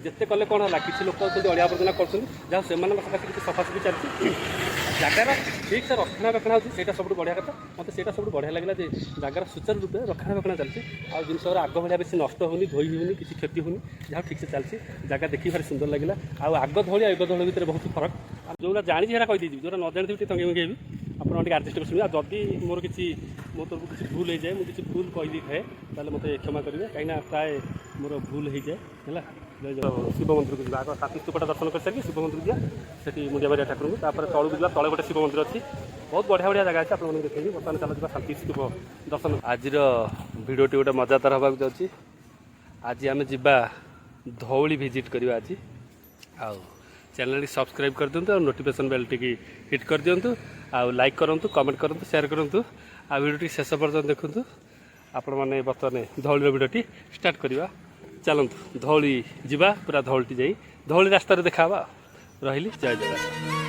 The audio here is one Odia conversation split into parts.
जिते कले कौन है किसी लोक अच्छा अड़िया आवर्जना कर सकाशे किसी सफासफी चलती जगार ठीक से रक्षणाबेक्षण होती सब बढ़िया कथा मत से सब बढ़िया लगे जगार सुचारू रूपे रक्षणाबेक्षण चलती आ जिन आग भाया बेसी नष्ट होनी धोई होनी किसी क्षति होनी जहाँ ठीक से चलती जगह देखी भारी सुंदर लगे आग धौली एग धौल भितर बहुत फरक जो जानी है कहीदी जो न जानी तंगे मंगेबी आप आर्टिस्ट शुणा जदि मोर किसी मो तरफ किसी भूल हो जाए मुझे किसी भूल कहीदी थाए ताले मत क्षमा करेंगे कहीं प्राय मोर भूल हो जाए है शिव मंदिर को जी आग सातीस्तूपटा दर्शन कर सारी शिव मंदिर दिया से मुंडिया मारिया ठाकुर को तापर तौक जी तले गोटे शिव मंदिर अच्छी बहुत बढ़िया बढ़िया जगह अच्छे आपको देखिए बर्तमान चल जाए शांतिस्तूप दर्शन आज भिडियोटी गोटे मजादार होगा जाऊँगी आज आम जा धौली भिजिट करवा आज आउ चैनल टी सब्सक्राइब कर दिंतु और नोटिफिकेशन बेल टी हिट कर दिंतु आउ लाइक करूँ कमेंट करूँ शेयर करूँ आ भिडियोटी शेष पर्यटन देखूँ आपण मैंने बर्तमान धौली भिडियोटी स्टार्ट करवा चलतु धौली जा पूरा धौली जा धौली रास्त देखा रही जय जगन्नाथ।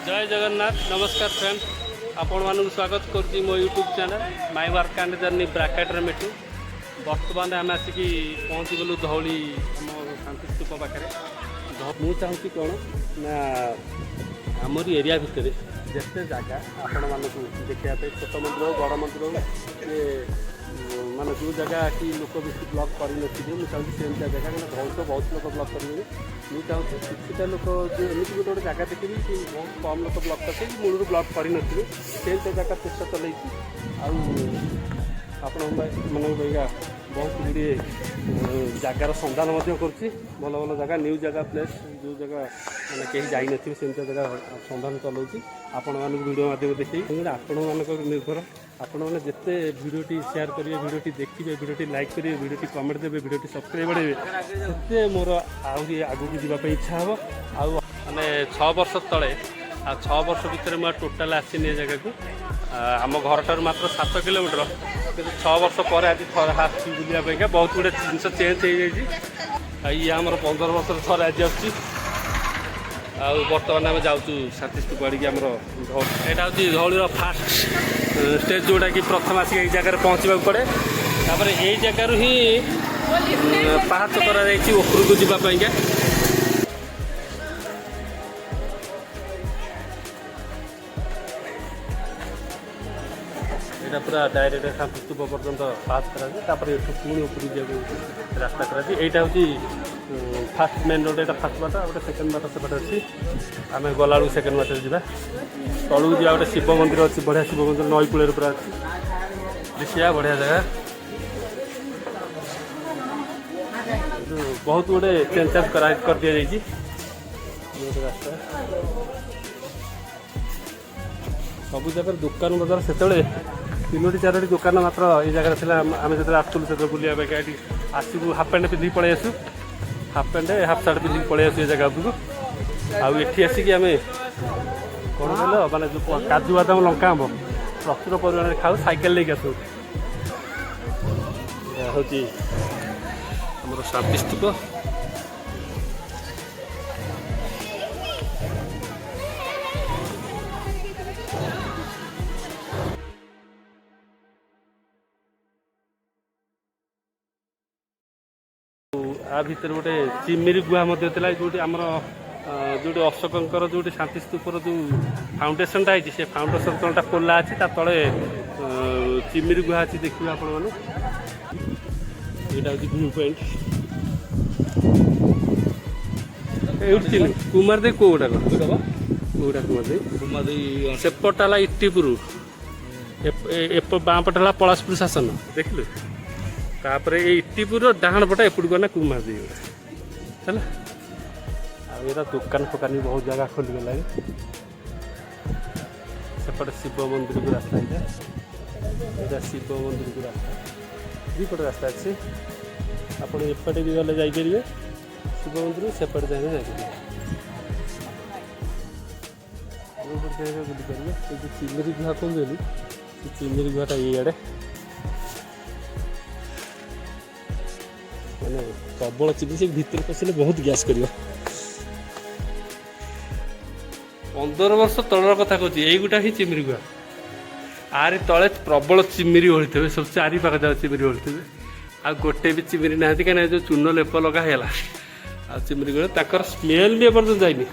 जय जगन्नाथ नमस्कार फ्रेंड आपण मानक स्वागत करुँची मो YouTube channel my work and journey ब्राकेटर मीटिंग बर्तमान आम आसिक पहुँची गलु धौली आम शांतिस्तूप पाखे मु चाहूँगी कौन ना आमरी एरिया भितर जिते जगह आपण मानक देखापी छोट मंदिर बड़ मंदिर ये माने जो जगह कि लोक बेसी ब्लॉग कर मुझे चाहूँगी सेमती जगह कहीं बहुत लोग ब्लॉग करेंगे मुझे चाहूँगी किसी लोक जो एमती गोटे गोटे जगह देखी कि बहुत कम लोग ब्लॉग करते मूल ब्लॉग करें सेमती जगह चेष्टा चल आपगा बहुत गुड़े जगार संधान कर भल भल जगह न्यू जगह प्लेस जो जगह मैंने कहीं जाइन सेमती जगह संधान चलाऊँगी आपण मानक वीडियो माध्यम देखिए आपण मानक निर्भर आपण मैंने जिते भिडियोटी शेयर करेंगे भिडियोटी देखिए भिडियोटी लाइक करेंगे भिडियोटी कमेंट देवे भिडियोटी सब्सक्राइब बढ़ेंगे से मोर आहरी आगू जावाई इच्छा हम आने 6 वर्ष तले 6 वर्ष भितर मैं टोटाल आसनी जगह को आम घर ठार मात्र 7 किलोमीटर कि 6 वर्ष पर आज आसी बुलापाई बहुत गुड़े जिन चेंज हो जाए ये आम 15 वर्ष थर आज आस बर्तमान आम जाऊँ शांतिस्तूप आड़िकी आमर यहाँ हूँ धौलीर फास्ट स्टेज जोटा कि प्रथम आसिक यही जगह पहुँचा पड़े तापर यही जगार ही पाहाच कर जावाई यहाँ पूरा डायरेक्ट शांतिस्तूप पर्यटन पास कर पुणी उपरी जा रास्ता कर हूँ फास्ट मेन रोड यहाँ फास्ट बाट गोटे सेकेंड बाट से अच्छी आम गला सेकेंड बाट जा तलू जा गोटे शिव मंदिर अच्छी बढ़िया शिव मंदिर नई कूल पूरा अच्छी देखिए बढ़िया जगह बहुत गुड़े चेंज चांज कर दि जाइए रास्ता सब जगह दुकान बजार से 3टी 4टी दुकान मात्र ये जगह था आम जो आसलु से बुलाया आसू हाफ पैंट पिंधिक पलि आसू हाफ पैंट हाफ सार्ट पिंधिक पलि आसू ये जगह उपरको आठी आसिक आम कौन कल माने जो काजू बादाम लंका आंब प्रचुर परिमाण में खाऊ साइकेल लेके आसू हूँ आम शांतिस्तूप आ भितर गोटे चिमिरी गुहा जो आमर जो अशोकर जो शांतिस्तूपर जो फाउंडेसनटा है से फाउंडेसन तलटा खोला अच्छे तले ଚିମିରି ଗୁହା ଅଛି ଦେଖିବେ ଆପଣମାନେ। ଏଇଟା ହେଉଛି ଭ୍ୟୁ ପଏଣ୍ଟ। ଏଇଠି ଚିନି କୁମାର ଦେଇ କୋଉଟା କୋଉଟା କୁମାର ଦେଇ ସେପଟ ହେଲା ଇଟିପୁର, ବାଁପଟ ହେଲା ପଳାଶପୁର ଶାସନ ଦେଖିଲୁ। ତାପରେ ଏଇ ଇଟିପୁରର ଡାହାଣ ପଟା ଏପଟକୁ ଗଲା କୁମାର ଦେଇ ହେଲା। ଆଉ ଏଇଟା ଦୋକାନ ଫୋକାନ ବି ବହୁତ ଜାଗା ଖୋଲିଗଲାଣି। ସେପଟେ ଶିବ ମନ୍ଦିରକୁ ରାସ୍ତା ଏଇଟା, ଏଇଟା ଶିବ ମନ୍ଦିରକୁ ରାସ୍ତା, ଦୁଇପଟେ ରାସ୍ତା ଅଛି। ଆପଣ ଏପଟେ ବି ଗଲେ ଯାଇପାରିବେ ଶିବ ମନ୍ଦିର, ସେପଟେ ଯାଇଲେ ଯାଇପାରିବେ, ବୁଲିପାରିବେ। ଏ ଯେଉଁ ଚିମିରି ଗୁହା କହୁଛନ୍ତି, ସେ ଚିମିରି ଗୁହାଟା ଏଇଆଡ଼େ, ମାନେ ପ୍ରବଳ ଚିମିରି। ସେ ଭିତରେ ପଶିଲେ ବହୁତ ଗ୍ୟାସ୍ କରିବ। 15 ବର୍ଷ ତଳର କଥା କହୁଛି, ଏଇଗୁଟା ହିଁ ଚିମିରି ଗୁହା। ଆରି ତଳେ ପ୍ରବଳ ଚିମିରି ଓଳିଥିବେ, ସବୁ ଚାରି ପାଖ ଯାକ ଚିମିରି ଓଳିଥିବେ। ଆଉ ଗୋଟେ ବି ଚିମିରି ନାହାନ୍ତି, କାହିଁକିନା ଯେଉଁ ଚୂନ ଲେପ ଲଗା ହେଇଗଲା। ଆଉ ଚିମିରି ଗୁଡ଼ା ତାଙ୍କର ସ୍ମେଲ୍ ବି ଏପର୍ଯ୍ୟନ୍ତ ଯାଇନି।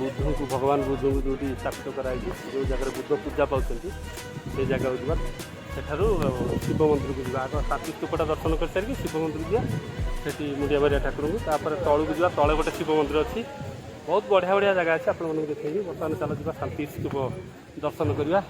ବୁଦ୍ଧଙ୍କୁ, ଭଗବାନ ବୁଦ୍ଧଙ୍କୁ ଯେଉଁଠି ସ୍ଥାପିତ କରାଯାଇଛି, ଯେଉଁ ଜାଗାରେ ବୁଦ୍ଧ ପୂଜା ପାଉଛନ୍ତି, ସେଇ ଜାଗାକୁ ଯିବା। ସେଠାରୁ ଶିବ ମନ୍ଦିରକୁ ଯିବା। ଆଗ ଶାନ୍ତି ସ୍ତୂପଟା ଦର୍ଶନ କରିସାରିକି ଶିବ ମନ୍ଦିରକୁ ଯିବା, ସେଠି ମୁଣ୍ଡିଆ ମାରିବା ଠାକୁରଙ୍କୁ। ତାପରେ ତଳକୁ ଯିବା, ତଳେ ଗୋଟେ ଶିବ ମନ୍ଦିର ଅଛି। ବହୁତ ବଢ଼ିଆ ବଢ଼ିଆ ଜାଗା ଅଛି, ଆପଣମାନଙ୍କୁ ଦେଖେଇବି। ବର୍ତ୍ତମାନ ଚାଲ ଯିବା ଶାନ୍ତି ସ୍ତୂପ ଦର୍ଶନ କରିବା।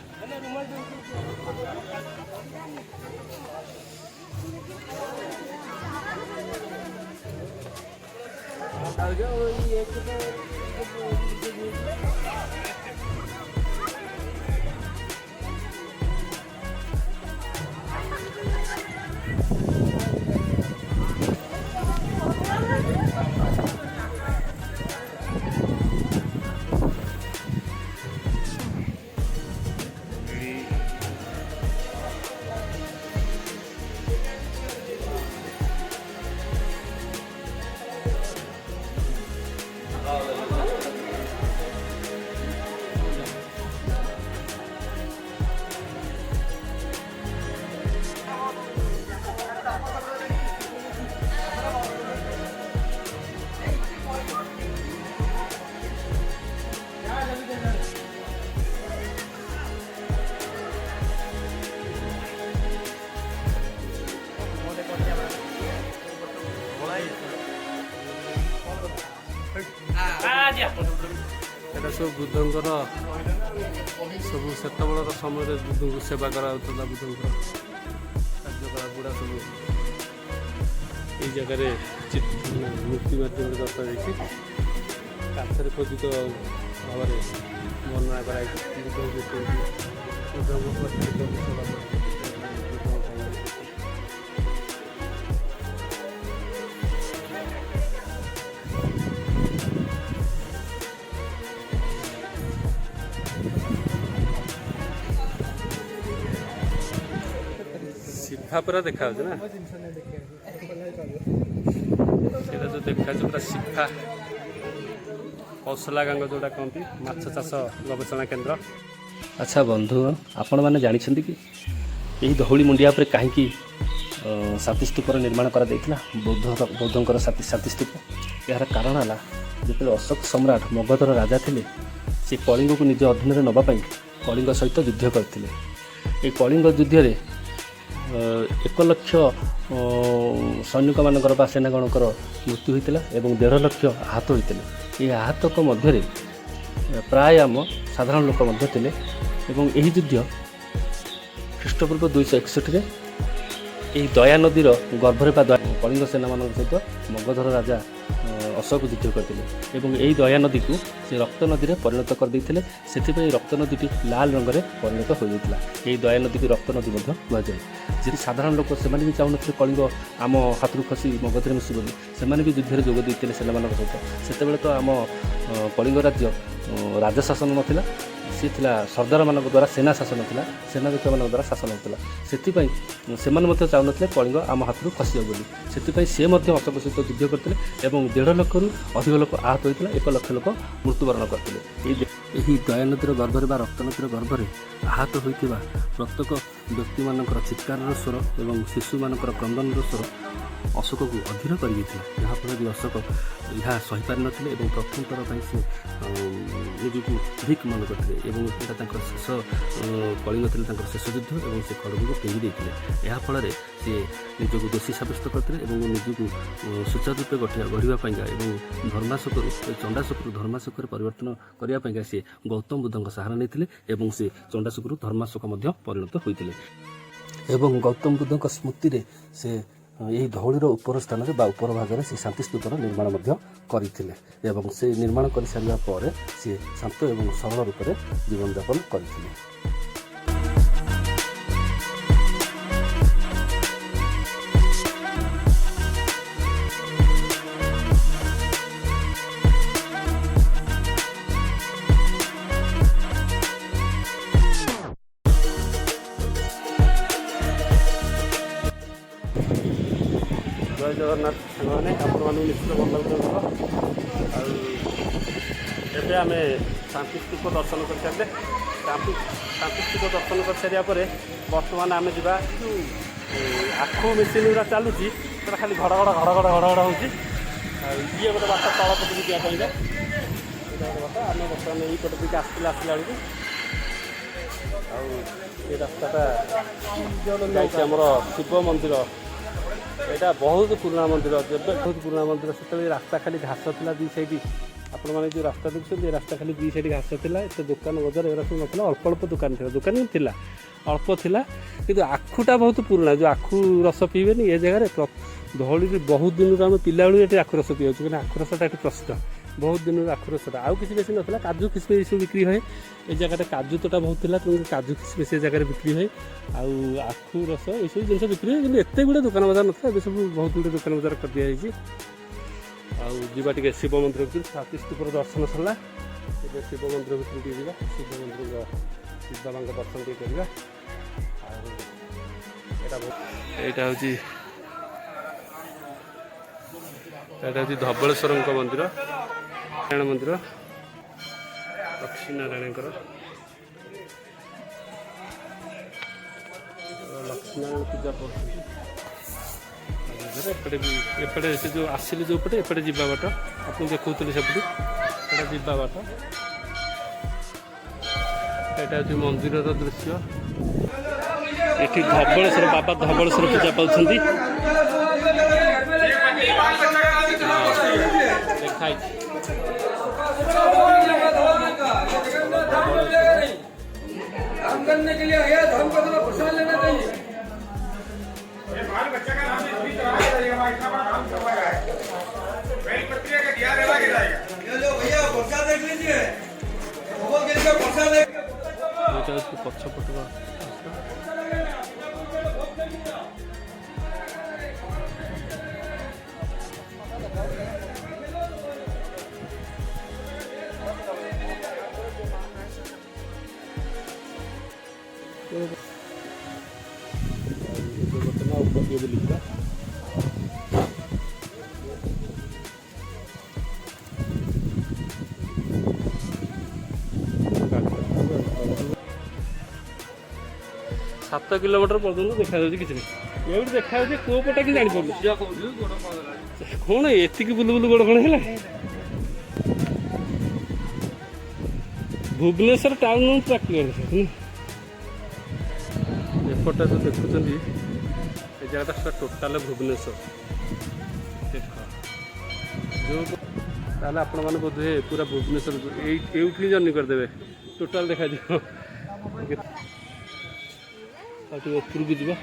এটা ସବୁ ବୁଦ୍ଧଙ୍କର ସବୁ ସେତେବେଳର ସମୟରେ ବୁଦ୍ଧଙ୍କୁ ସେବା କରାଯାଉଥିଲା। ବୁଦ୍ଧଙ୍କର କାର୍ଯ୍ୟକଳାପ ଗୁଡ଼ା ସବୁ ଏଇ ଜାଗାରେ ମୂର୍ତ୍ତି ମାଧ୍ୟମରେ ଦର୍ଶାଯାଇଛି। କାଠରେ ଖୋଦିତ ଭାବରେ ବର୍ଣ୍ଣନା କରାଯାଇଛି। ସିଫା ପୁରା ଦେଖାଯାଉଛି ନା, ସେଇଟା ଯେଉଁ ଦେଖାଯାଉଛି ପୁରା ସିଫା କୌଶଲାଗାଙ୍ଗ ଯେଉଁଟା କହନ୍ତି, ମାଛ ଚାଷ ଗବେଷଣା କେନ୍ଦ୍ର। ଆଚ୍ଛା ବନ୍ଧୁ, ଆପଣମାନେ ଜାଣିଛନ୍ତି କି ଏହି ଧଉଳି ମୁଣ୍ଡିଆ ଉପରେ କାହିଁକି ଶାନ୍ତିସ୍ତୂପର ନିର୍ମାଣ କରାଯାଇଥିଲା? ବୌଦ୍ଧଙ୍କର ଶାନ୍ତିସ୍ତୂପ। ଏହାର କାରଣ ହେଲା, ଯେତେବେଳେ ଅଶୋକ ସମ୍ରାଟ ମଗଧର ରାଜା ଥିଲେ, ସେ କଳିଙ୍ଗକୁ ନିଜ ଅଧୀନରେ ନେବା ପାଇଁ କଳିଙ୍ଗ ସହିତ ଯୁଦ୍ଧ କରିଥିଲେ। ଏହି କଳିଙ୍ଗ ଯୁଦ୍ଧରେ 1 ଲକ୍ଷ ସୈନିକମାନଙ୍କର ବା ସେନାଗଣଙ୍କର ମୃତ୍ୟୁ ହୋଇଥିଲା ଏବଂ 1.5 ଲକ୍ଷ ଆହତ ହୋଇଥିଲେ। ଏହି ଆହତଙ୍କ ମଧ୍ୟରେ ପ୍ରାୟ ଆମ ସାଧାରଣ ଲୋକ ମଧ୍ୟ ଥିଲେ ଏବଂ ଏହି ଯୁଦ୍ଧ ଖ୍ରୀଷ୍ଟପୂର୍ବ 261ରେ ଏହି ଦୟା ନଦୀର ଗର୍ଭରେ ବା କଳିଙ୍ଗ ସେନାମାନଙ୍କ ସହିତ ମଗଧର ରାଜା ଅଶୋକ ଯୁଦ୍ଧ କରିଥିଲେ ଏବଂ ଏହି ଦୟା ନଦୀକୁ ସେ ରକ୍ତ ନଦୀରେ ପରିଣତ କରିଦେଇଥିଲେ। ସେଥିପାଇଁ ରକ୍ତ ନଦୀଟି ଲାଲ ରଙ୍ଗରେ ପରିଣତ ହୋଇଯାଇଥିଲା। ଏହି ଦୟା ନଦୀକୁ ରକ୍ତ ନଦୀ ମଧ୍ୟ କୁହାଯାଏ। ଯଦି ସାଧାରଣ ଲୋକ, ସେମାନେ ବି ଚାହୁଁନଥିଲେ କଳିଙ୍ଗ ଆମ ହାତରୁ ଖସି ମଗଧରେ ମିଶି ବୋଲି, ସେମାନେ ବି ଯୁଦ୍ଧରେ ଯୋଗ ଦେଇଥିଲେ ସେମାନଙ୍କ ସହିତ। ସେତେବେଳେ ତ ଆମ କଳିଙ୍ଗ ରାଜ୍ୟ ରାଜା ଶାସନ ନଥିଲା, ସିଏ ଥିଲା ସର୍ଦ୍ଦାରମାନଙ୍କ ଦ୍ୱାରା ସେନା ଶାସନ ଥିଲା, ସେନାଧ୍ୟକ୍ଷମାନଙ୍କ ଦ୍ୱାରା ଶାସନ ହେଉଥିଲା। ସେଥିପାଇଁ ସେମାନେ ମଧ୍ୟ ଚାହୁଁନଥିଲେ କଳିଙ୍ଗ ଆମ ହାତରୁ ଖସିବ ବୋଲି। ସେଥିପାଇଁ ସେ ମଧ୍ୟ ଅଶୋକ ସହିତ ଯୁଦ୍ଧ କରିଥିଲେ ଏବଂ 1.5 ଲକ୍ଷରୁ ଅଧିକ ଲୋକ ଆହତ ହୋଇଥିଲା, 1 ଲକ୍ଷ ଲୋକ ମୃତ୍ୟୁବରଣ କରିଥିଲେ। ଏହି ଦୟା ନଦୀର ଗର୍ଭରେ ବା ରକ୍ତ ନଦୀର ଗର୍ଭରେ ଆହତ ହୋଇଥିବା ପ୍ରତ୍ୟେକ ବ୍ୟକ୍ତିମାନଙ୍କର ଚିତ୍କାରର ସ୍ୱର ଏବଂ ଶିଶୁମାନଙ୍କର କ୍ରନ୍ଦନର ସ୍ୱର ଅଶୋକକୁ ଅଧୀର କରିଦେଇଥିଲା। ଯାହାଫଳରେ ଅଶୋକ ଏହା ସହିପାରିନଥିଲେ ଏବଂ ପ୍ରଥମ ଥର ପାଇଁ ସେ ନିଜକୁ ଭିକ୍ ମନେ କରିଥିଲେ ଏବଂ ଏଇଟା ତାଙ୍କର ଶେଷ କଳିଙ୍ଗ ଥିଲେ ତାଙ୍କର ଶେଷ ଯୁଦ୍ଧ ଏବଂ ସେ ଖଡ଼ଗକୁ ଫିଙ୍ଗି ଦେଇଥିଲେ। ଏହାଫଳରେ ସେ ନିଜକୁ ଦୋଷୀ ସାବ୍ୟସ୍ତ କରିଥିଲେ ଏବଂ ନିଜକୁ ସୁଚାରୁ ରୂପେ ଗଢ଼ିବା ପାଇଁକା ଏବଂ ଧର୍ମାଶୋକରୁ ଚଣ୍ଡାଶୋକରୁ ଧର୍ମାଶୋକରେ ପରିବର୍ତ୍ତନ କରିବା ପାଇଁକା ସେ ଗୌତମ ବୁଦ୍ଧଙ୍କ ସାହାରା ନେଇଥିଲେ ଏବଂ ସେ ଚଣ୍ଡାଶୋକରୁ ଧର୍ମାଶୋକ ମଧ୍ୟ ପରିଣତ ହୋଇଥିଲେ। ଏବଂ ଗୌତମ ବୁଦ୍ଧଙ୍କ ସ୍ମୃତିରେ ସେ ଏହି ଧଉଳିର ଉପର ସ୍ଥାନରେ ବା ଉପର ଭାଗରେ ସେ ଶାନ୍ତି ସ୍ତୂପର ନିର୍ମାଣ ମଧ୍ୟ କରିଥିଲେ ଏବଂ ସେ ନିର୍ମାଣ କରିସାରିବା ପରେ ସେ ଶାନ୍ତ ଏବଂ ସରଳ ରୂପରେ ଜୀବନଯାପନ କରିଥିଲେ। ଜୟ ଜଗନ୍ନାଥ ସାଙ୍ଗମାନେ, ଆପଣମାନଙ୍କୁ ନିଶ୍ଚିତ ଭଲ ଲାଗୁଥିବ। ଆଉ ଏବେ ଆମେ ଶାନ୍ତିସ୍ତୂପ ଦର୍ଶନ କରିସାରିଲେ। ଶାନ୍ତିସ୍ତୂପ ଦର୍ଶନ କରିସାରିବା ପରେ ବର୍ତ୍ତମାନ ଆମେ ଯିବା ଯେଉଁ ଆଖୁ ମେସିନ୍ ଗୁଡ଼ା ଚାଲୁଛି ସେଟା ଖାଲି ଘଡ଼ଘଡ଼ ହେଉଛି। ଆଉ ଇଏ ଗୋଟେ ବାଟ ତଳ ପଟକୁ ଯିବା ପାଇଁକା ଏଇଟା ଗୋଟେ ବାଟ। ଆମେ ବର୍ତ୍ତମାନ ଏଇପଟ ଦିକେ ଆସିଲା ବେଳକୁ ଆଉ ଏ ରାସ୍ତାଟା ଯାଇଛି ଆମର ଶିବ ମନ୍ଦିର। ଏଇଟା ବହୁତ ପୁରୁଣା ମନ୍ଦିର, ଯେବେ ବହୁତ ପୁରୁଣା ମନ୍ଦିର। ସେତେବେଳେ ରାସ୍ତା ଖାଲି ଘାସ ଥିଲା ଦୁଇ ସାଇଡ଼୍। ଆପଣମାନେ ଯେଉଁ ରାସ୍ତା ଦେଖୁଛନ୍ତି ଏ ରାସ୍ତା ଖାଲି ଦୁଇ ସାଇଡ଼୍ ଘାସ ଥିଲା। ଏତେ ଦୋକାନ ବଜାର ଏଗୁଡ଼ା ସବୁ ନଥିଲା, ଅଳ୍ପ ଦୋକାନ ଥିଲା। ଦୋକାନ ବି ଥିଲା, ଅଳ୍ପ ଥିଲା, କିନ୍ତୁ ଆଖୁଟା ବହୁତ ପୁରୁଣା। ଯେଉଁ ଆଖୁ ରସ ପିଇବେନି ଏ ଜାଗାରେ ଧଉଳିରେ ବହୁତ ଦିନରୁ ଆମେ ପିଲାବେଳୁ ଏଠି ଆଖୁ ରସ ପିଆଉଛୁ, କିନ୍ତୁ ଆଖୁ ରସଟା ଏଠି ପ୍ରସିଦ୍ଧ। ବହୁତ ଦିନରୁ ଆଖୁ ରସଟା ଆଉ କିଛି ବେଶୀ ନଥିଲା। କାଜୁ କିସମିସ୍ ଏସବୁ ବିକ୍ରି ହୁଏ। ଏ ଜାଗାରେ କାଜୁ ତୋଟା ବହୁତ ଥିଲା, ତେଣୁ କାଜୁ କିସମିସ୍ ଏ ଜାଗାରେ ବିକ୍ରି ହୁଏ। ଆଉ ଆଖୁ ରସ ଏସବୁ ଜିନିଷ ବିକ୍ରି ହୁଏ, କିନ୍ତୁ ଏତେ ଗୁଡ଼ିଏ ଦୋକାନ ବଜାର ନଥିଲା। ଏବେ ସବୁ ବହୁତ ଗୁଡ଼ିଏ ଦୋକାନ ବଜାର କରିଦିଆଯାଇଛି। ଆଉ ଯିବା ଟିକେ ଶିବ ମନ୍ଦିର ଭିତରୁ। ଶାନ୍ତିସ୍ତୂପର ଦର୍ଶନ ସରିଲା, ଏବେ ଶିବ ମନ୍ଦିର ଭିତରୁ ଟିକେ ଯିବା। ଶିବ ମନ୍ଦିର ଶିବ ବାବାଙ୍କ ଦର୍ଶନ ଟିକେ କରିବା। ଆଉ ଏଇଟା ହେଉଛି ଧବଳେଶ୍ୱରଙ୍କ ମନ୍ଦିର, ନାରାୟଣ ମନ୍ଦିର, ଲକ୍ଷ୍ମୀ ନାରାୟଣଙ୍କର। ଲକ୍ଷ୍ମୀନାରାୟଣ ପୂଜା କରୁଛନ୍ତି। ଏପଟେ ସେ ଯେଉଁ ଆସିଲେ ଯେଉଁପଟେ ଏପଟେ ଯିବା ବାଟ ଆପଣ ଦେଖାଉଥିଲେ ସେପଟେ, ଏଇଟା ଯିବା ବାଟ। ଏଇଟା ହେଉଛି ମନ୍ଦିରର ଦୃଶ୍ୟ। ଏଠି ଧବଳେଶ୍ୱର ବାବା ଧବଳେଶ୍ୱର ପୂଜା ପାଉଛନ୍ତି। काम करने के लिए आया, धर्म का तो प्रसाद लेना चाहिए। बच्चा का नाम इतना बड़ा काम करवाया है, पत्रिका का दिया जाएगा। ये लो भैया प्रसाद देख लीजिए, प्रसाद देख। सात किलोमीटर पर्यटन देखा किसी ये देखा कौ पटा कि जापारू कौन एति बुलु बुलु गोड़ कौन है भुवनेश्वर टाउन प्राक्टिकल एपटा जो देखुं ये जगह टोटाल भुवनेश्वर जो आपण मैंने बोधे पूरा भुवनेश्वर ये जर्नी करदे टोटाल देखा उपरक जा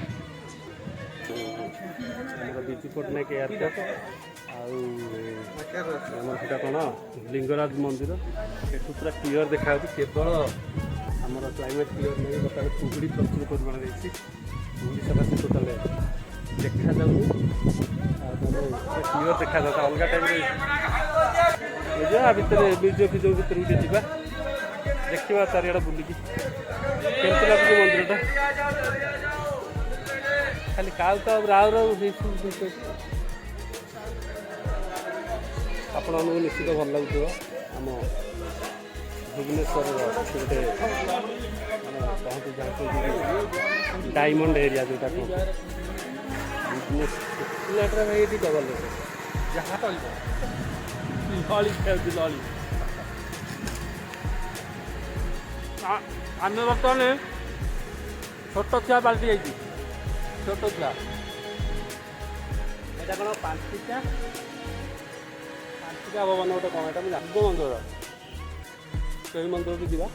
विजु पट्टनायक एयरपोर्ट आमर कौन लिंगराज मंदिर एठू पूरा क्लीयर देखा केवल आमर क्लाइमेट क्लीयर नहीं बता कुहुड़ी प्रचुर परिमाण कुहुड़ी सकाशे टोटाल देखा जाऊँ क्लीयर देखा जाता अलग टाइम भितर म्यूजियम फिजियम भितर गोटे जा देखा चारिआडे बुलिकी केमती लगुच मंदिरटा खाली काउ काउ राउ राउ आपण निश्चित भल लगुव आम भुवनेश्वर गोटे कहते जहाँ डायमंड एरिया जोटा सिलेटर भाई ये डबल जहाँ लली खेल लली आम बर्तमान छोट छुआ बाल्टी जाइए छोट छुआ এটা কোন পাঁচটিকা ভবন গোটে কোণ এটা ମୁଁ ଶିବ ମନ୍ଦିର ସେଇ ମନ୍ଦିରକୁ ଯିବା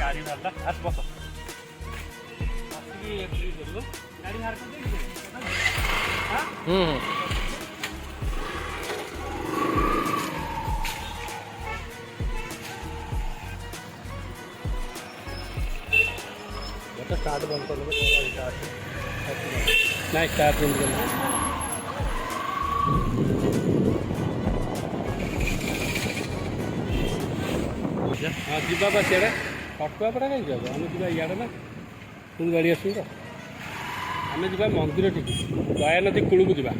ଗାଡ଼ି ବାହାରିଲା ଆସ ବସ ଆସିକି ଏଣ୍ଟ୍ରି କରିବ ଗାଡ଼ି ବାହାର କରିଦେଇକି स्टार्ट बंद कर नहीं स्टार्ट बंद कर हाँ जीवा बस इे कटुआ पड़ा कहीं जाब आम जा इे ना पुणी गाड़ी आस आम जा मंदिर टी दया नदी कूल को जा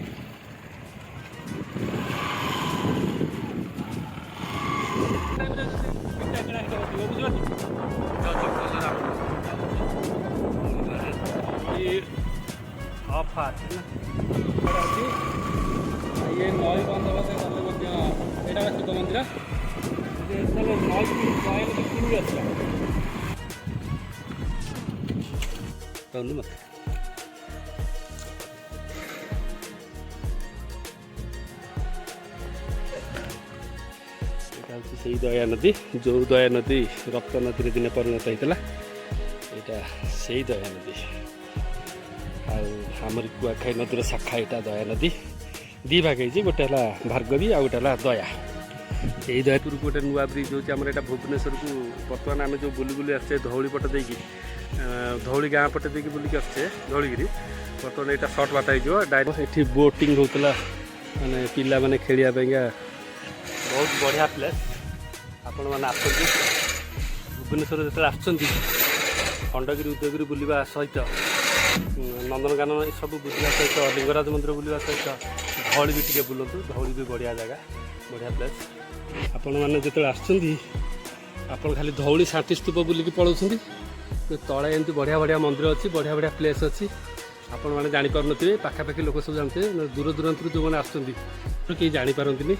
ଅଫା ଅଛି ନା ଇଏ ନଈ ବନ୍ଧ ବସେ ଗଲେ ମଧ୍ୟ ଏଇଟା ଶିବ ମନ୍ଦିର ନଈ କିଣି ଆସିଲା କହନ୍ତୁ ମୋତେ ଏଇଟା ହେଉଛି ସେଇ ଦୟା ନଦୀ ଯେଉଁ ଦୟା ନଦୀ ରକ୍ତ ନଦୀରେ ଦିନେ ପରିଣତ ହେଇଥିଲା ଏଇଟା ସେଇ ଦୟା ନଦୀ आमर कुआखाई नदी शाखा यहाँ दया नदी दी भाग हो गोटे है भार्गवी आ गोटे है दया यही दयापुर गोटे नुआ ब्रिज हो भुवनेश्वर को बर्तमान आम जो बुली बुली आसे धौली पटे देकी धौली गाँ पटे देकी बुलिक आसे धौलीगिरी बर्तमान यहाँ सर्ट बाट हो डायरेक्ट ये बोटिंग होता माने पिला माने खेलिया बहुत बढ़िया प्लेस आपण मैंने आसती भुवनेश्वर जो आसुँच खंडगिरी उदयगिरी बुलवा सहित नंदनकानन ये सब बुलवा सहित लिंगराज मंदिर बुलवा सहित धौली भी टे बुलतु धौली भी बढ़िया जगह बढ़िया प्लेस आपण मैंने जो आप खाली धौली शांति स्तूप बुलिकी पलाउं तले एमती बढ़िया बढ़िया मंदिर अच्छी बढ़िया बढ़िया प्लेस अच्छी आपण मैंने जापर थे पाखापाखि लोक सब जानते दूर दूरांत जो मैंने आसुँच कहीं जापारती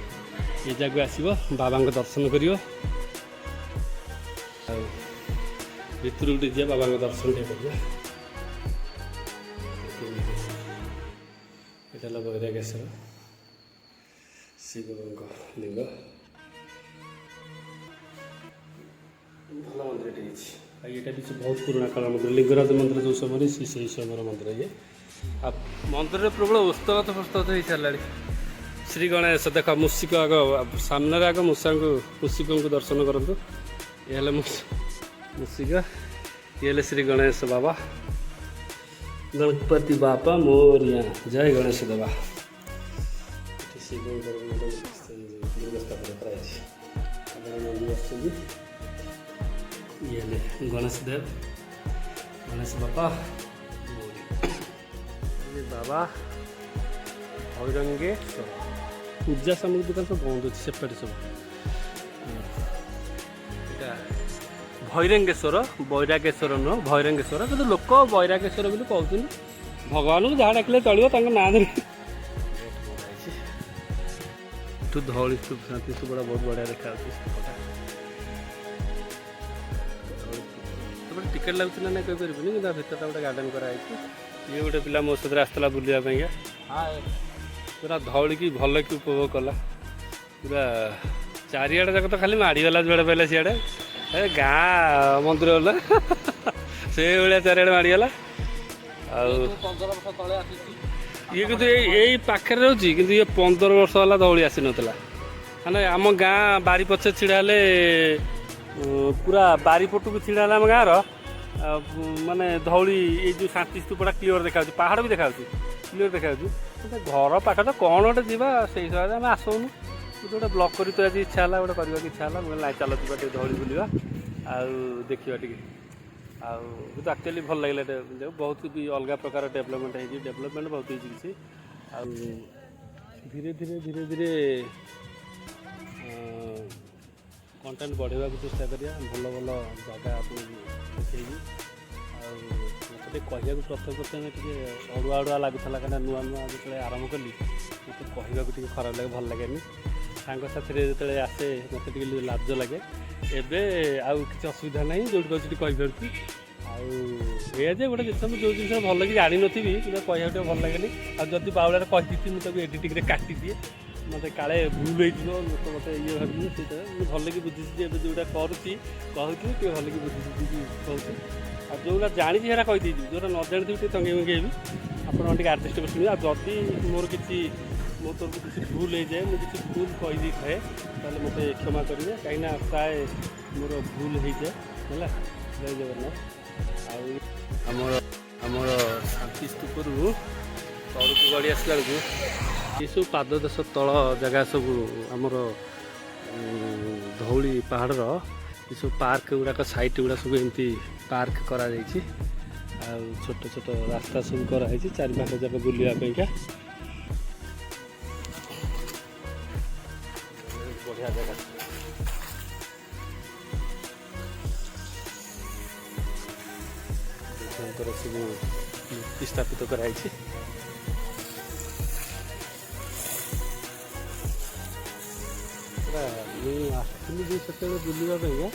ये जगह आसब बाबा दर्शन कर भितर गोटे जा बाबा दर्शन टे कर यहाँ बैरागेश्वर शिव लिंग भल मंदिर ये भी बहुत पुराना काल मंदिर लिंगराज मंदिर जो समय से समय मंदिर ये मंदिर प्रबल उस्तगत फस्तगत हो सारा श्री गणेश देख मूषिक आग सामने आग मूषा मूषिक को दर्शन करूँ ये मूषिक ये श्री गणेश बाबा गणपति बापा मोरिया जय गणेश देवा शिव ये गणेश देव गणेश बापा बाबा भैरंगेश्वर पूजा सामग्री दुकान सब बंद अच्छे सेपरेट सब भैरंगेश्वर बैरागेश्वर नुह भैरंगेश्वर कि लोक बैरागेश्वर बोली कहते भगवान को जहाँ डाकिले चलो ना धौली स्तूप शांति स्तूप बहुत बढ़िया देखा टिकेट लगुच ना नहीं कहीपर कि भर गोटे गार्डन कराई ये गोटे पिला मो सहित आसला बुलापाई पूरा धौली की भल कि उपभोग कला पूरा चारिआडे जाक तो खाली माड़गला जुआड़े पाइला सियाड़े गाँ मंदिर गला से भाया चारिआडे माड़गला ये कि यही पाखे रोचे कि ये 15 वर्ष है धौली आसी नाला माने आम गाँ बारी पछे छिड़ा पूरा बारीपटू को छिड़ा आम गाँव माने धौली ये जो शांति स्तूपटा क्लीयर देखा पहाड़ भी देखा क्लीयर देखा घर पाख तो कौन गोटे जावा से हिसाब से आम आसुनु गोटे ब्लॉग कर तो आज इच्छा है गोटे करने इच्छा है मुझे चल जा धौली बुलवा देखा टे तो एक्चुअली भल लगे बहुत भी अलग प्रकार डेवलपमेंट है डेवलपमेंट बहुत किसी धीरे धीरे धीरे धीरे କଣ୍ଟେଣ୍ଟ ବଢ଼େଇବାକୁ ଚେଷ୍ଟା କରିବା, ଭଲ ଭଲ ଜାଗା ଆପଣଙ୍କୁ ଦେଖେଇବି। ଆଉ ମୋତେ ଟିକେ କହିବାକୁ ପ୍ରଥମେ ଟିକେ ଅଡ଼ୁଆ ଲାଗୁଥିଲା, କାହିଁକିନା ନୂଆ ଯେତେବେଳେ ଆରମ୍ଭ କଲି ମୋତେ କହିବାକୁ ଟିକେ ଖରାପ ଲାଗେ, ଭଲ ଲାଗେନି। ସାଙ୍ଗସାଥିରେ ଯେତେବେଳେ ଆସେ ମୋତେ ଟିକେ ଲାଜ ଲାଗେ। ଏବେ ଆଉ କିଛି ଅସୁବିଧା ନାହିଁ, ଯେଉଁଠି ପାଉଛି ସେଠି କହିପାରୁଛି। ଆଉ ଏଇଆ ଯେ ଗୋଟେ ଜିନିଷ ମୁଁ ଯେଉଁ ଜିନିଷ ଭଲ କି ଜାଣିନଥିବି କିନ୍ତୁ କହିବାକୁ ଟିକେ ଭଲ ଲାଗେନି। ଆଉ ଯଦି ବାଉଳାରେ କହିଦେଇଥିବି ମୁଁ ତାକୁ ଏଡ଼ିଟିଂରେ କାଟିଦିଏ, ମୋତେ କାଳେ ଭୁଲ ହେଇଯିବ, ଲୋକ ମୋତେ ଇଏ ଭାବିବେ। ସେଇଟା ମୁଁ ଭଲକି ବୁଝିଛି ଯେ ଏବେ ଯେଉଁଟା କହୁଛି ଟିକେ ଭଲକି ବୁଝିଛି କହୁଛି। ଆଉ ଯେଉଁଟା ଜାଣିଛି ସେଟା କହିଦେଇଯିବି, ଯେଉଁଟା ନ ଜାଣିଥିବି ଟିକେ ତଙ୍ଗେଇ ମଙ୍ଗେଇ ହେବି। ଆପଣ ଟିକେ ଆଡ଼ଜଷ୍ଟ କରି ଶୁଣିବେ। ଆଉ ଯଦି ମୋର କିଛି ମୋ ତରଫରୁ କିଛି ଭୁଲ ହେଇଯାଏ, ମୁଁ କିଛି ଭୁଲ କହିଦେଇଥାଏ, ତାହେଲେ ମୋତେ କ୍ଷମା କରିବେ, କାହିଁକିନା ପ୍ରାୟ ମୋର ଭୁଲ ହେଇଯାଏ ହେଲା। ଜୟ ଜଗନ୍ନାଥ। ଆଉ ଆମର ଶାନ୍ତି ସ୍ତୂପରୁ ତଳକୁ ଗଡ଼ି ଆସିଲା ବେଳକୁ ଏସବୁ ପାଦଦେଶ ତଳ ଜାଗା ସବୁ ଆମର ଧଉଳି ପାହାଡ଼ର ଏସବୁ ପାର୍କ ଗୁଡ଼ାକ ସାଇଟ୍ ଗୁଡ଼ା ସବୁ ଏମିତି ପାର୍କ କରାଯାଇଛି। ଆଉ ଛୋଟ ଛୋଟ ରାସ୍ତା ସବୁ କରାହେଇଛି ଚାରିପାଖ ଯାକ ବୁଲିବା ପାଇଁକା। ବଢ଼ିଆ ଜାଗା। ବୁଦ୍ଧଙ୍କର ସବୁ ମୂର୍ତ୍ତି ସ୍ଥାପିତ କରାଯାଇଛି। ମୁଁ ଆସିଥିଲି ଯେ ସେତେବେଳେ ବୁଲିବା ପାଇଁକା,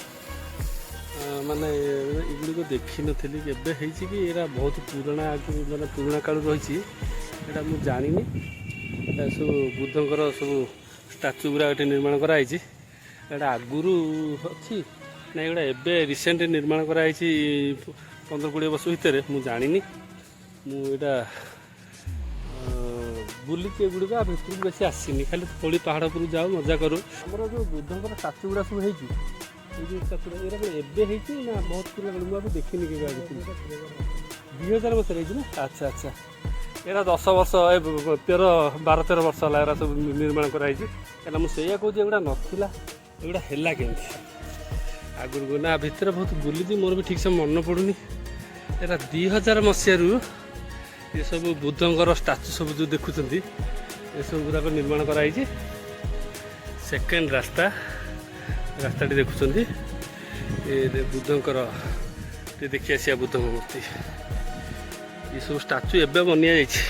ମାନେ ଏଗୁଡ଼ିକ ଦେଖିନଥିଲି। କେବେ ହେଇଛି କି ଏଇଟା ବହୁତ ପୁରୁଣା, ମାନେ ପୁରୁଣା କାଳରୁ ରହିଛି, ଏଇଟା ମୁଁ ଜାଣିନି। ସବୁ ବୁଦ୍ଧଙ୍କର ସବୁ ଷ୍ଟାଚୁ ଗୁଡ଼ା ଏଠି ନିର୍ମାଣ କରାହେଇଛି। ଏଇଟା ଆଗରୁ ଅଛି ନା ଏଗୁଡ଼ା ଏବେ ରିସେଣ୍ଟ ନିର୍ମାଣ କରାହେଇଛି 15-20 ବର୍ଷ ଭିତରେ, ମୁଁ ଜାଣିନି। ମୁଁ ଏଇଟା ବୁଲିଛି ଏଗୁଡ଼ିକ, ଆ ଭିତରକୁ ବେଶୀ ଆସିନି, ଖାଲି ଧଉଳି ପାହାଡ଼ ଉପରକୁ ଯାଉ ମଜା କରୁ। ଆମର ଯେଉଁ ବୁଦ୍ଧଙ୍କର ଷ୍ଟାଚୁ ଗୁଡ଼ା ସବୁ ହେଇଛି, ଏଇ ଯେଉଁ ଷ୍ଟାଚୁ ଏଇଟା ଏବେ ହେଇଛି ନା ବହୁତ ପୁରୁଣା? ମୁଁ ଆଉ ଦେଖିନି କେବେ ଆଗକୁ। 2000 ମସିହାରେ ହେଇଛି ନା? ଆଚ୍ଛା। ଏଇଟା 10 ବର୍ଷ, 12-13 ବର୍ଷ ହେଲା ଏରା ସବୁ ନିର୍ମାଣ କରାହେଇଛି। କାହିଁକିନା ମୁଁ ସେଇଆ କହୁଛି, ଏଗୁଡ଼ା ନଥିଲା, ଏଗୁଡ଼ା ହେଲା କେମିତି ଆଗରୁ ନା? ଭିତରେ ବହୁତ ବୁଲିଛି, ମୋର ବି ଠିକ୍ସେ ମନେ ପଡ଼ୁନି। ଏଇଟା 2000 ମସିହାରୁ ଏସବୁ ବୁଦ୍ଧଙ୍କର ଷ୍ଟାଚୁ ସବୁ ଯେଉଁ ଦେଖୁଛନ୍ତି, ଏସବୁ ଗୁଡ଼ାକ ନିର୍ମାଣ କରାହେଇଛି। ସେକେଣ୍ଡ ରାସ୍ତାଟି ଦେଖୁଛନ୍ତି, ଏ ବୁଦ୍ଧଙ୍କର ଟିକେ ଦେଖି ଆସିବା ବୁଦ୍ଧଙ୍କ ମୂର୍ତ୍ତି। ଏସବୁ ଷ୍ଟାଚୁ ଏବେ ବନିଯାଇଛି,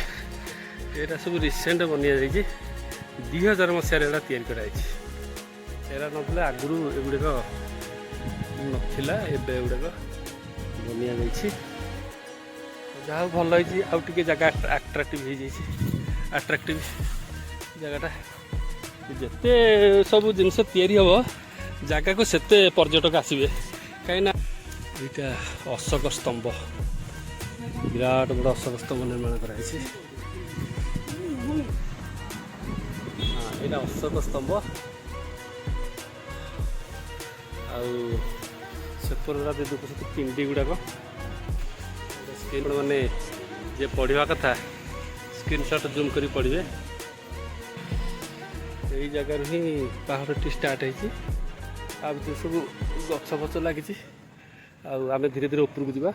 ଏଇଟା ସବୁ ରିସେଣ୍ଟ ବନିଯାଇଛି। 2000 ମସିହାରେ ଏଇଟା ତିଆରି କରାଯାଇଛି। ଏଇଟା ନଥିଲା ଆଗରୁ, ଏଗୁଡ଼ିକ ନଥିଲା, ଏବେ ଏଗୁଡ଼ାକ ବନିଯାଇଛି। ଯାହା ହଉ ଭଲ ହେଇଛି, ଆଉ ଟିକେ ଜାଗା ଆଟ୍ରାକ୍ଟିଭ୍ ହେଇଯାଇଛି। ଆଟ୍ରାକ୍ଟିଭ୍ ଜାଗାଟା, ଯେତେ ସବୁ ଜିନିଷ ତିଆରି ହେବ ଜାଗାକୁ ସେତେ ପର୍ଯ୍ୟଟକ ଆସିବେ। କାହିଁକିନା ଏଇଟା ଅଶୋକ ସ୍ତମ୍ଭ, ବିରାଟ ବଡ଼ ଅଶୋକ ସ୍ତମ୍ଭ ନିର୍ମାଣ କରାଯାଇଛି। ଏଇଟା ଅଶୋକ ସ୍ତମ୍ଭ। ଆଉ ସେପଟ ଦେଖୁଛନ୍ତି ପିଣ୍ଡି ଗୁଡ଼ାକ। ସ୍କ୍ରିନ୍ ମାନେ ଯିଏ ପଢ଼ିବା କଥା ସ୍କ୍ରିନଶଟ୍ ଜୁମ୍ କରି ପଢ଼ିବେ। ଏଇ ଜାଗାରୁ ହିଁ ପାହାଡ଼ଟି ଷ୍ଟାର୍ଟ ହେଇଛି। ଆ ଭିତରେ ସବୁ ଗଛ ଫଛ ଲାଗିଛି। ଆଉ ଆମେ ଧୀରେ ଧୀରେ ଉପରକୁ ଯିବା।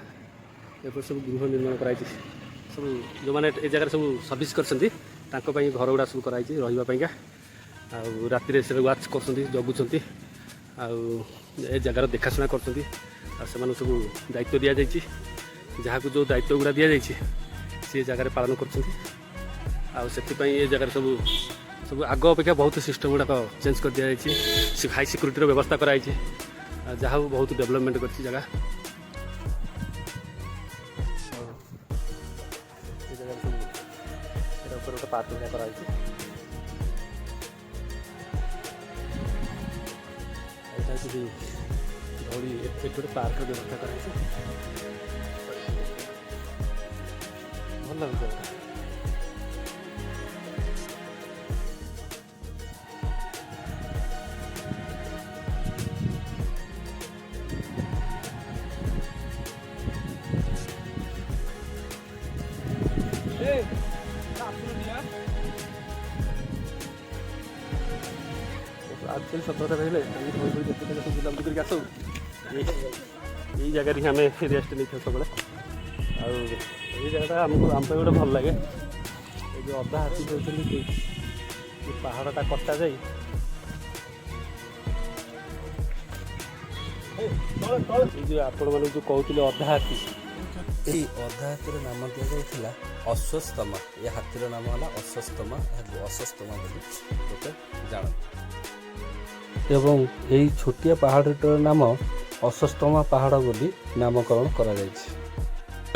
ଏପଟେ ସବୁ ଗୃହ ନିର୍ମାଣ କରାଯାଇଛି। ସବୁ ଯେଉଁମାନେ ଏ ଜାଗାରେ ସବୁ ସର୍ଭିସ୍ କରିଛନ୍ତି ତାଙ୍କ ପାଇଁ ଘର ଗୁଡ଼ା ସବୁ କରାଯାଇଛି ରହିବା ପାଇଁକା। ଆଉ ରାତିରେ ସେ ୱାଚ୍ କରୁଛନ୍ତି, ଜଗୁଛନ୍ତି, ଆଉ ଏ ଜାଗାର ଦେଖାଶୁଣା କରୁଛନ୍ତି। ଆଉ ସେମାନଙ୍କୁ ସବୁ ଦାୟିତ୍ୱ ଦିଆଯାଇଛି। ଯାହାକୁ ଯେଉଁ ଦାୟିତ୍ୱ ଗୁଡ଼ା ଦିଆଯାଇଛି ସେ ଜାଗାରେ ପାଳନ କରୁଛନ୍ତି। ଆଉ ସେଥିପାଇଁ ଏ ଜାଗାରେ ସବୁ ଆଗ ଅପେକ୍ଷା ବହୁତ ସିଷ୍ଟମ୍ ଗୁଡ଼ାକ ଚେଞ୍ଜ କରିଦିଆଯାଇଛି। ହାଇ ସିକ୍ୟୁରିଟିର ବ୍ୟବସ୍ଥା କରାଯାଇଛି। ଯାହା ହଉ ବହୁତ ଡେଭଲପମେଣ୍ଟ କରିଛି ଜାଗା। ଏ ଜାଗାରେ ସବୁ ଏଟା ଉପରେ ଗୋଟେ ପାର୍କ ଭଳିଆ କରାଯାଇଛି। ଏଇଟା ହେଉଛି ଧଉଳି, ଏଠି ଗୋଟେ ପାର୍କର ବ୍ୟବସ୍ଥା କରାଯାଇଛି। ଭଲ ଲାଗୁଛି। ଆଜିକାଲି ସତ କଥା କହିଲେ ଆମେ ଧଉଳି ଯେତେ ଜାଗା ସବୁ ବୁଲାବୁଲି କରିକି ଆସୁ, ଏଇ ଜାଗାରେ ହିଁ ଆମେ ରେଷ୍ଟ ନେଇଥାଉ ସବୁବେଳେ। ଆଉ ଏଇ ଜାଗାଟା ଆମ ପାଇଁ ଗୋଟେ ଭଲ ଲାଗେ। ଏ ଯେଉଁ ଅଧା ହାତୀ ଦେଉଛନ୍ତି କି ପାହାଡ଼ଟା କଟା ଯାଇ ଏଇ ଯେଉଁ ଆପଣମାନଙ୍କୁ ଯେଉଁ କହୁଥିଲେ ଅଧା ହାତୀ, ଏହି ଅଧା ହାତୀର ନାମ ଦିଆଯାଇଥିଲା ଅଶ୍ୱସ୍ତମା। ଏ ହାତୀର ନାମ ହେଲା ଅଶ୍ୱସ୍ତମା, ଏହାକୁ ଅଶ୍ୱସ୍ତମା ବୋଲି ଲୋକେ ଜାଣନ୍ତି। ଏବଂ ଏହି ଛୋଟିଆ ପାହାଡ଼ଟିର ନାମ ଅଶ୍ୱସ୍ତମା ପାହାଡ଼ ବୋଲି ନାମକରଣ କରାଯାଇଛି।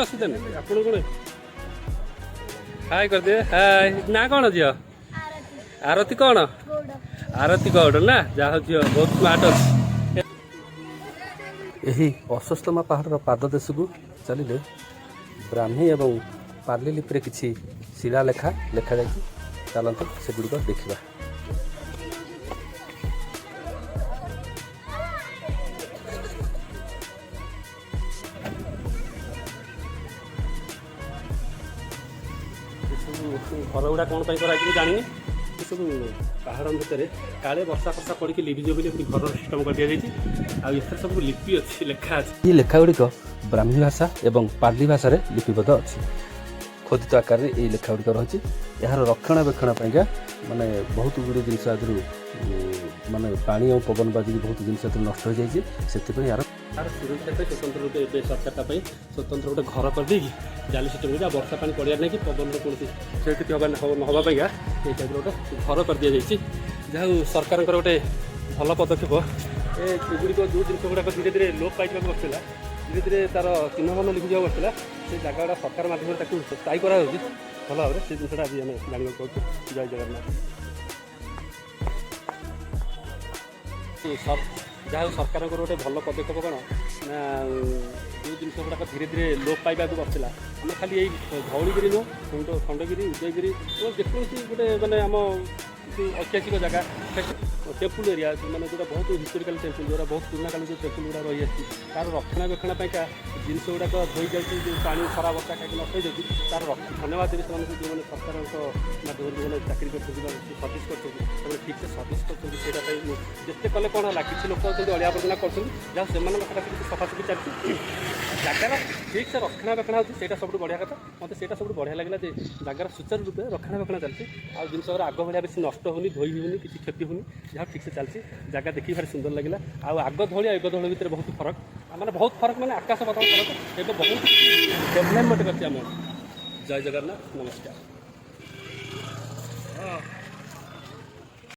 ଅସୁବିଧା ନାହିଁ। ଆପଣ କ'ଣ ହାଏ କରିଦେବେ? ହାଏ, ନା କ'ଣ ଝିଅ? ଆରତୀ କ'ଣ? ଆରତୀ ଗୌଡ଼ ନା? ଯାହା ହଉ ଝିଅ ବହୁତ ସ୍ମାର୍ଟ ଅଛି। ଏହି ଅଶ୍ୱସ୍ତମା ପାହାଡ଼ର ପାଦ ଦେଶକୁ ଚାଲିଲେ ବ୍ରାହ୍ମୀ ଏବଂ ପାର୍ଲି ଲିପିରେ କିଛି ଶିଳାଲେଖା ଲେଖାଯାଇଛି। ଚାଲନ୍ତୁ ସେଗୁଡ଼ିକ ଦେଖିବା। ଏସବୁ ଘର ଗୁଡ଼ା କ'ଣ ପାଇଁ କରାଯାଇଛି ମୁଁ ଜାଣିନି। ଏସବୁ ପାହାଡ଼ ଭିତରେ କାଳେ ବର୍ଷା ଫର୍ଷା ପଡ଼ିକି ଲିଭିଯିବ ବୋଲି ଏମିତି ଘରର ସିଷ୍ଟମ୍ କରିଦିଆଯାଇଛି। ଆଉ ଏଥିରେ ସବୁ ଲିପି ଅଛି, ଲେଖା ଅଛି। ଏହି ଲେଖାଗୁଡ଼ିକ ବ୍ରାହ୍ମୀ ଭାଷା ଏବଂ ପାର୍ଲି ଭାଷାରେ ଲିପିବଦ୍ଧ ଅଛି। ଖୋଦିତ ଆକାରରେ ଏହି ଲେଖାଗୁଡ଼ିକ ରହିଛି। ଏହାର ରକ୍ଷଣାବେକ୍ଷଣ ପାଇଁକା ମାନେ ବହୁତ ଗୁଡ଼ିଏ ଜିନିଷ ଆଦିରୁ ମାନେ ପାଣି ଆଉ ପବନ ବାଜିକି ବହୁତ ଜିନିଷ ଆଦିରୁ ନଷ୍ଟ ହୋଇଯାଇଛି। ସେଥିପାଇଁ ଏହାର ସୁରକ୍ଷା ପାଇଁ ସ୍ୱତନ୍ତ୍ର ରୂପେ ଏବେ ସରକାର ତା ପାଇଁ ସ୍ୱତନ୍ତ୍ର ଗୋଟେ ଘର କରିଦେଇକି ଜାଲି ସିଷ୍ଟମ୍ କରିକି ଆଉ ବର୍ଷା ପାଣି ପଡ଼ିବାର ନାହିଁ କି ପବନର କୌଣସି କ୍ଷୟକ୍ଷତି ହେବା ପାଇଁକା ଏଇ ଟାଇପ୍ର ଗୋଟେ ଘର କରିଦିଆଯାଇଛି। ଯାହା ହଉ ସରକାରଙ୍କର ଗୋଟେ ଭଲ ପଦକ୍ଷେପ। ଏଗୁଡ଼ିକ ଯେଉଁ ଜିନିଷ ଗୁଡ଼ାକ ଧୀରେ ଧୀରେ ଲୋପ ପାଇଯିବାକୁ ବସିଥିଲା, ଧୀରେ ଧୀରେ ତା'ର ଚିହ୍ନବର୍ଣ୍ଣ ଲିଭିଯିବାକୁ ବସିଥିଲା, ସେ ଜାଗା ଗୁଡ଼ା ସରକାର ମାଧ୍ୟମରେ ତାକୁ ସ୍ଥାୟୀ କରାଯାଉଛି ଭଲ ଭାବରେ। ସେ ଜିନିଷଟା ଆଜି ଆମେ ଜାଣିବାକୁ ପାଉଛୁ। ଜୟ ଜଗନ୍ନାଥ। ଯାହା ହଉ ସରକାରଙ୍କର ଗୋଟେ ଭଲ ପଦକ୍ଷେପ କ'ଣ ନା, ଯେଉଁ ଜିନିଷ ଗୁଡ଼ାକ ଧୀରେ ଧୀରେ ଲୋପ ପାଇବାକୁ ବସିଥିଲା, ଆମେ ଖାଲି ଏଇ ଧଉଳିଗିରି ନୁହଁ, ଖଣ୍ଡଗିରି, ଉଦୟଗିରି ଏବଂ ଯେକୌଣସି ଗୋଟେ ମାନେ ଆମ ଐତିହାସିକ ଜାଗା, ଟେମ୍ପୁଲ୍ ଏରିଆ ମାନେ ଯେଉଁଟା ବହୁତ ହିଷ୍ଟୋରିକାଲ୍ ଟେମ୍ପୁଲ୍, ଯେଉଁଟା ବହୁତ ପୁରୁଣା କାଳ ଯେଉଁ ଟେମ୍ପୁଲ୍ ଗୁଡ଼ା ରହିଆସିଛି, ତା'ର ରକ୍ଷଣାବେକ୍ଷଣ ପାଇଁକା ଜିନିଷ ଗୁଡ଼ାକ ଧୋଇ ଯାଉଛି, ଯେଉଁ ପାଣି ଖରା ବର୍ଷା ଖାଇକି ନଷ୍ଟ ହେଇଯାଉଛି, ତା'ର ଧନ୍ୟବାଦ ଦେବି ସେମାନଙ୍କୁ ଯେଉଁମାନେ ସରକାରଙ୍କ ମାଧ୍ୟମରେ ଯେଉଁମାନେ ଚାକିରି କରୁଛନ୍ତି ବା ସର୍ଭିସ୍ କରୁଛନ୍ତି, ସେମାନେ ଠିକ୍ସେ ସର୍ଭିସ୍ କରୁଛନ୍ତି। ସେଇଟା ପାଇଁ ଯେତେ କଲେ କ'ଣ ହେଲା, କିଛି ଲୋକ ଅଛନ୍ତି ଅଳିଆ ଆବର୍ଜନା କରୁଛନ୍ତି, ଯାହା ସେମାନଙ୍କ ପାଖରେ କିଛି ସଫାସଫି ଚାଲିଛି। ଜାଗାର ଠିକ୍ସେ ରକ୍ଷଣାବେକ୍ଷଣ ହେଉଛି, ସେଇଟା ସବୁଠୁ ବଢ଼ିଆ କଥା। ମୋତେ ସେଇଟା ସବୁଠୁ ବଢ଼ିଆ ଲାଗିଲା ଯେ ଜାଗାର ସୁଚାରୁ ରୂପେ ରକ୍ଷଣାବେକ୍ଷଣ ଚାଲିଛି। ଆଉ ଜିନିଷର ଆଗ ଭଳିଆ ବେଶୀ ନଷ୍ଟ ହେଉନି, ଧୋଇ ହେଉନି, କିଛି କ୍ଷତି ହେଉନି, ଯାହା ଠିକ୍ସେ ଚାଲିଛି। ଜାଗା ଦେଖିକି ଭାରି ସୁନ୍ଦର ଲାଗିଲା। ଆଉ ଆଗ ଧଳି ଆଉ ଏଗ ଧଳି ଭିତରେ ବହୁତ ଫରକ, ମାନେ ବହୁତ ଫରକ ମାନେ ଆକାଶ ପାତାଳ ଫରକ। ଏବେ ବହୁତ ଡେଭଲପମେଣ୍ଟ କରିଛି ଆମର। ଜୟ ଜଗନ୍ନାଥ, ନମସ୍କାର।